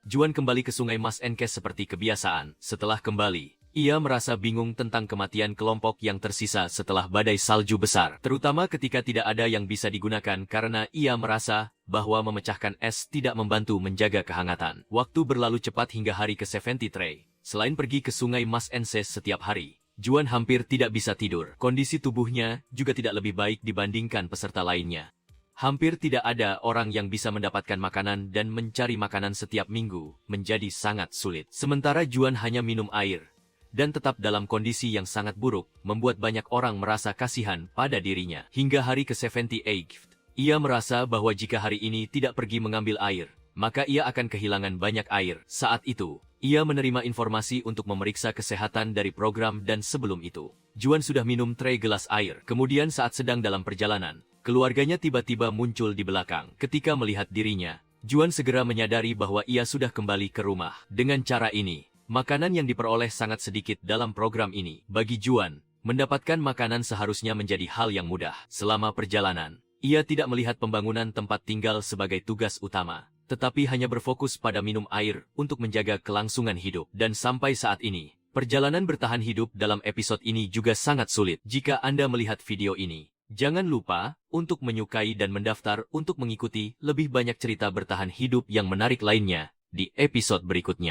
Juan kembali ke sungai Mas Enges seperti kebiasaan. Setelah kembali, ia merasa bingung tentang kematian kelompok yang tersisa setelah badai salju besar. Terutama ketika tidak ada yang bisa digunakan karena ia merasa bahwa memecahkan es tidak membantu menjaga kehangatan. Waktu berlalu cepat hingga hari ke-73. Selain pergi ke sungai Mas Enges setiap hari, Juan hampir tidak bisa tidur. Kondisi tubuhnya juga tidak lebih baik dibandingkan peserta lainnya. Hampir tidak ada orang yang bisa mendapatkan makanan dan mencari makanan setiap minggu menjadi sangat sulit. Sementara Juan hanya minum air dan tetap dalam kondisi yang sangat buruk, membuat banyak orang merasa kasihan pada dirinya. Hingga hari ke-78, ia merasa bahwa jika hari ini tidak pergi mengambil air, maka ia akan kehilangan banyak air. Saat itu, ia menerima informasi untuk memeriksa kesehatan dari program dan sebelum itu, Juan sudah minum tray gelas air. Kemudian saat sedang dalam perjalanan, keluarganya tiba-tiba muncul di belakang. Ketika melihat dirinya, Juan segera menyadari bahwa ia sudah kembali ke rumah. Dengan cara ini, makanan yang diperoleh sangat sedikit dalam program ini. Bagi Juan, mendapatkan makanan seharusnya menjadi hal yang mudah. Selama perjalanan, ia tidak melihat pembangunan tempat tinggal sebagai tugas utama, tetapi hanya berfokus pada minum air untuk menjaga kelangsungan hidup. Dan sampai saat ini, perjalanan bertahan hidup dalam episode ini juga sangat sulit. Jika Anda melihat video ini, jangan lupa untuk menyukai dan mendaftar untuk mengikuti lebih banyak cerita bertahan hidup yang menarik lainnya di episode berikutnya.